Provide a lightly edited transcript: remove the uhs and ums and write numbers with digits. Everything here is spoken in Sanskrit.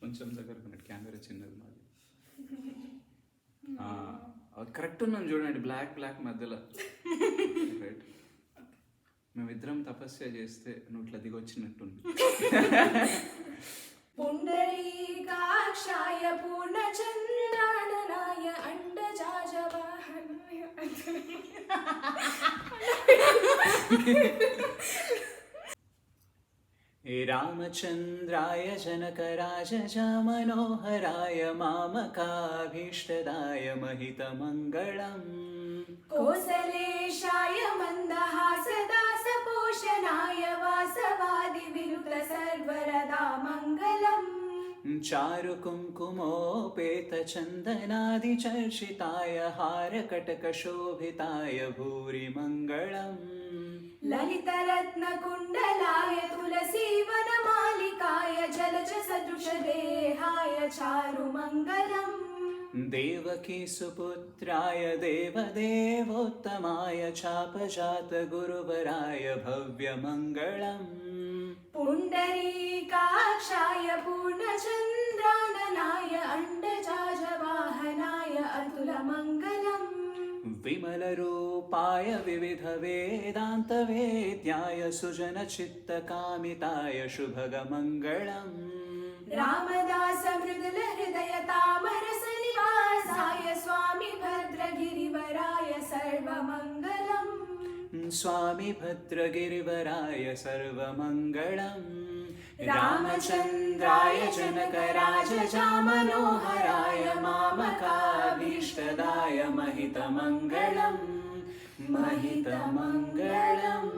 కొంచెం దగ్గరకు ఉన్నట్టు కెమెరా చిన్నది మాది. అది కరెక్ట్ ఉన్నాను చూడండి, బ్లాక్ బ్లాక్ మధ్యలో. రైట్, మేమిద్దరం తపస్య చేస్తే నువ్వు ఇట్లా దిగొచ్చినట్టుంది. పుండరీకాక్షాయ పూర్ణచంద్రాననాయ అండజాజవాహనాయ रामचन्द्राय जनकराजजा मनोहराय मामकाभीष्टदाय महितमङ्गलम् कोसलेशाय मन्दहासदासपोषणाय वासवादिविनुत सर्वरदा मङ्गलम् चारुकुङ्कुमोपेतचन्दनादिचर्चिताय हारकटकशोभिताय भूरि मङ्गलम् ललितरत्नकुण्डलाय तुलसीवनमालिकाय जलजसदृशदेहाय चारुमङ्गलम् देवकीसुपुत्राय देवदेवोत्तमाय चापजातगुरुवराय भव्यमङ्गलम् पुण्डरीकाक्षाय पूर्णचन्द्राननाय अण्डजाजवाहनाय अतुलमङ्गलम् विमलरूपाय विविधवेदान्तवेद्याय सुजनचित्तकामिताय शुभगमङ्गलम् रामदास मृदुलहृदय तामरसनिवासाय स्वामी भद्रगिरिवराय सर्वमङ्गलम् स्वामी भद्रगिरिवराय सर्वमङ्गलम् रामचन्द्राय जनकराजजा मनोहराय मामकाभीष्टदाय महितमङ्गलम् महितमङ्गलम्।